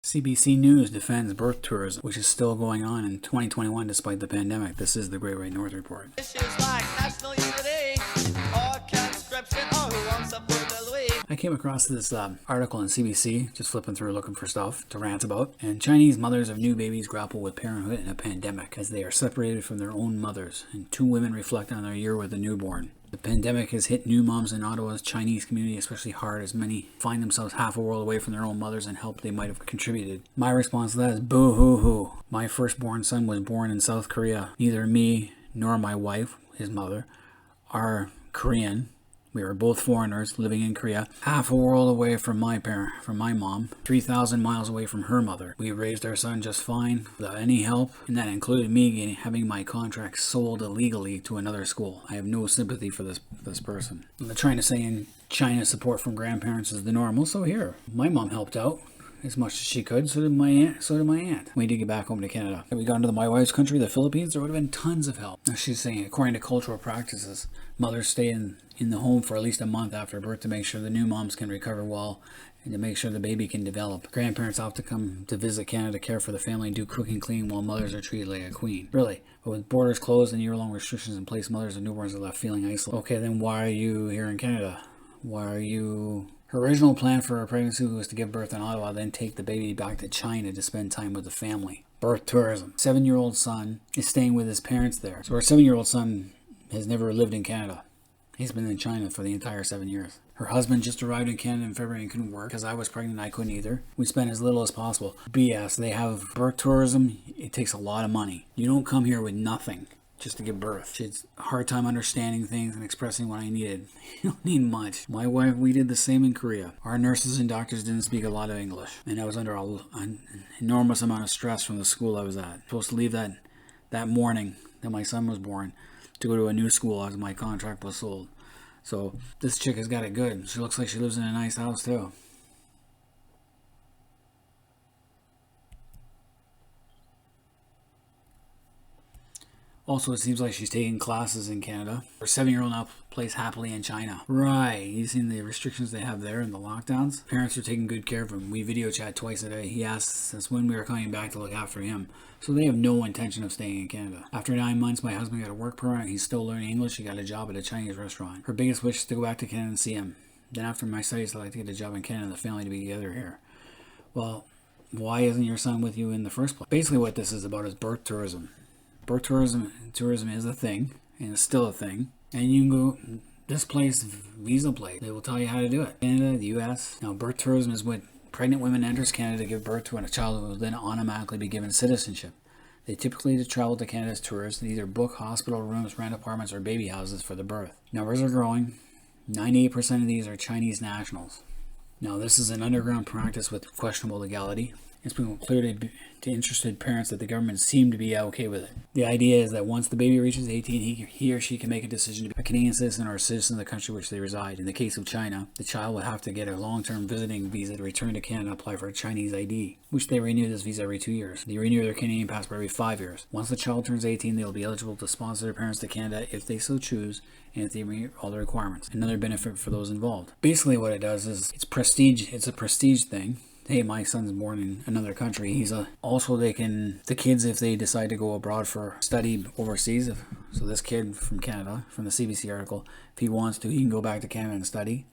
CBC News defends birth tourism, which is still going on in 2021 despite the pandemic. This is the Great White North Report. Issues like national unity or conscription or who wants to put the Louis. I came across this article in CBC, just flipping through looking for stuff to rant about. And Chinese mothers of new babies grapple with parenthood in a pandemic as they are separated from their own mothers. And two women reflect on their year with a newborn. The pandemic has hit new moms in Ottawa's Chinese community especially hard, as many find themselves half a world away from their own mothers and help they might have contributed. My response to that is boo-hoo-hoo. My firstborn son was born in South Korea. Neither me nor my wife, his mother, are Korean. We were both foreigners living in Korea, half a world away from my mom, 3,000 miles away from her mother. We raised our son just fine, without any help, and that included me having my contract sold illegally to another school. I have no sympathy for this person. I'm trying to say in China, support from grandparents is the norm. Well, so here, my mom helped out as much as she could. So did my aunt. We did get back home to Canada. Had we gone to my wife's country, the Philippines, there would have been tons of help. Now she's saying, according to cultural practices, mothers stay in the home for at least a month after birth to make sure the new moms can recover well and to make sure the baby can develop. Grandparents often come to visit Canada to care for the family and do cooking clean while mothers are treated like a queen. Really. But with borders closed and year-long restrictions in place, mothers and newborns are left feeling isolated. Okay, then why are you here in Canada? Why are you... Her original plan for her pregnancy was to give birth in Ottawa, then take the baby back to China to spend time with the family. Birth tourism. 7-year-old son is staying with his parents there. So her 7-year-old son has never lived in Canada. He's been in China for the entire 7 years. Her husband just arrived in Canada in February and couldn't work because I was pregnant and I couldn't either. We spent as little as possible. BS. They have birth tourism. It takes a lot of money. You don't come here with nothing just to give birth. She had a hard time understanding things and expressing what I needed. You don't need much. My wife, we did the same in Korea. Our nurses and doctors didn't speak a lot of English. And I was under an enormous amount of stress from the school I was at. I was supposed to leave that morning that my son was born to go to a new school as my contract was sold. So this chick has got it good. She looks like she lives in a nice house too. Also, it seems like she's taking classes in Canada. Her 7-year-old now plays happily in China. Right, you've seen the restrictions they have there and the lockdowns. Parents are taking good care of him. We video chat twice a day. He asks us when we are coming back to look after him. So they have no intention of staying in Canada. After 9 months, my husband got a work permit. He's still learning English. He got a job at a Chinese restaurant. Her biggest wish is to go back to Canada and see him. Then after my studies, I'd like to get a job in Canada and the family to be together here. Well, why isn't your son with you in the first place? Basically what this is about is birth tourism. Birth tourism is a thing, and it's still a thing. And you can go this place, visa place. They will tell you how to do it. Canada, the U.S. Now, birth tourism is when pregnant women enters Canada to give birth to a child who will then automatically be given citizenship. They typically travel to Canada as tourists and either book hospital rooms, rent apartments, or baby houses for the birth. Numbers are growing. 98% of these are Chinese nationals. Now, this is an underground practice with questionable legality. It's become clear to interested parents that the government seemed to be okay with it. The idea is that once the baby reaches 18, he or she can make a decision to be a Canadian citizen or a citizen of the country which they reside. In the case of China, the child would have to get a long-term visiting visa to return to Canada and apply for a Chinese ID, which they renew this visa every 2 years. They renew their Canadian passport every 5 years. Once the child turns 18, they will be eligible to sponsor their parents to Canada if they so choose and if they meet all the requirements. Another benefit for those involved. Basically what it does is it's prestige. It's a prestige thing. Hey, my son's born in another country. Also the kids, if they decide to go abroad for study overseas, so this kid from Canada, from the CBC article, if he wants to, he can go back to Canada and study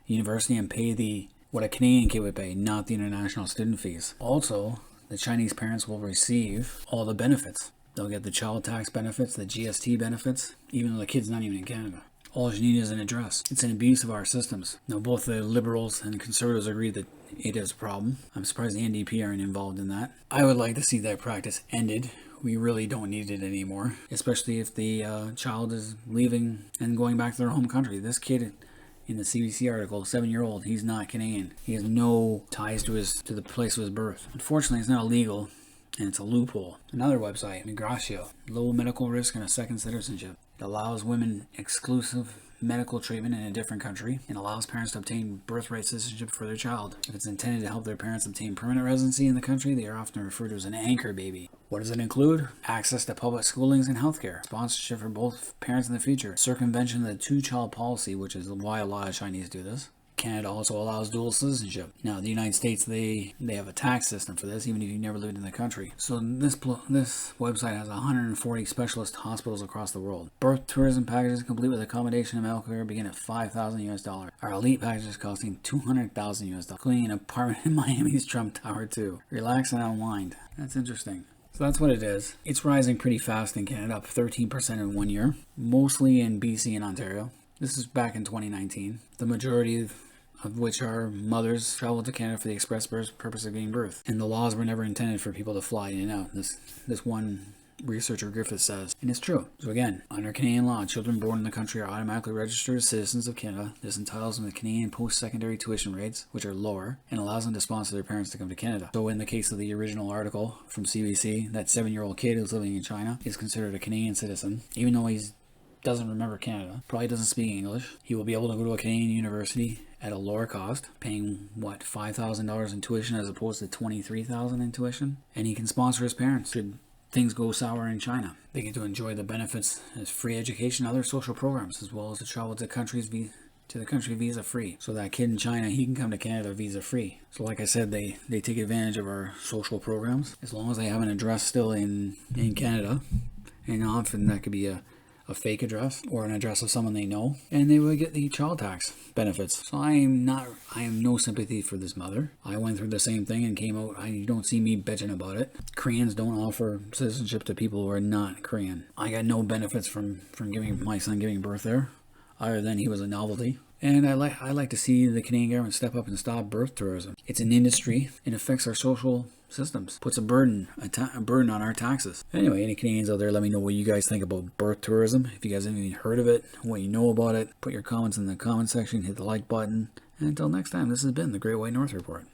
university and pay what a Canadian kid would pay, not the international student fees. Also, the Chinese parents will receive all the benefits. They'll get the child tax benefits, the GST benefits, even though the kid's not even in Canada. All you need is an address. It's an abuse of our systems. Now, both the Liberals and the Conservatives agree that it is a problem. I'm surprised the NDP aren't involved in that. I would like to see that practice ended. We really don't need it anymore, especially if the child is leaving and going back to their home country. This kid in the CBC article, 7-year-old, he's not Canadian. He has no ties to the place of his birth. Unfortunately, it's not illegal, and it's a loophole. Another website, Migratio, low medical risk and a second citizenship. It allows women exclusive medical treatment in a different country and allows parents to obtain birthright citizenship for their child. If it's intended to help their parents obtain permanent residency in the country, they are often referred to as an anchor baby. What does it include? Access to public schoolings and healthcare, sponsorship for both parents in the future, circumvention of the two-child policy, which is why a lot of Chinese do this, Canada also allows dual citizenship. Now, the United States, they have a tax system for this, even if you've never lived in the country. So this website has 140 specialist hospitals across the world. Birth tourism packages complete with accommodation and medical care begin at $5,000 US. Our elite packages costing $200,000 US, including an apartment in Miami's Trump Tower too. Relax and unwind. That's interesting. So that's what it is. It's rising pretty fast in Canada, up 13% in 1 year, mostly in BC and Ontario. This is back in 2019. The majority of which are mothers travel to Canada for the express purpose of giving birth. And the laws were never intended for people to fly in and out. This one researcher Griffith says, and it's true. So again, under Canadian law, children born in the country are automatically registered as citizens of Canada. This entitles them to Canadian post-secondary tuition rates, which are lower, and allows them to sponsor their parents to come to Canada. So in the case of the original article from CBC, that 7-year-old kid who's living in China is considered a Canadian citizen, even though he doesn't remember Canada, probably doesn't speak English. He will be able to go to a Canadian university at a lower cost, paying $5,000 in tuition as opposed to $23,000 in tuition, and he can sponsor his parents should things go sour in China. They get to enjoy the benefits as free education and other social programs, as well as to travel to the country visa free. So that kid in China, he can come to Canada visa free. So like I said, they take advantage of our social programs as long as they have an address still in Canada, and often that could be a fake address or an address of someone they know, and they will get the child tax benefits. So I am no sympathy for this mother. I went through the same thing and came out. You don't see me bitching about it. Koreans don't offer citizenship to people who are not Korean. I got no benefits from giving my son giving birth there, other than he was a novelty. And I like to see the Canadian government step up and stop birth tourism. It's an industry. It affects our social systems. Puts a burden on our taxes. Anyway, any Canadians out there, let me know what you guys think about birth tourism. If you guys have even heard of it, what you know about it, put your comments in the comment section, hit the like button. And until next time, this has been the Great White North Report.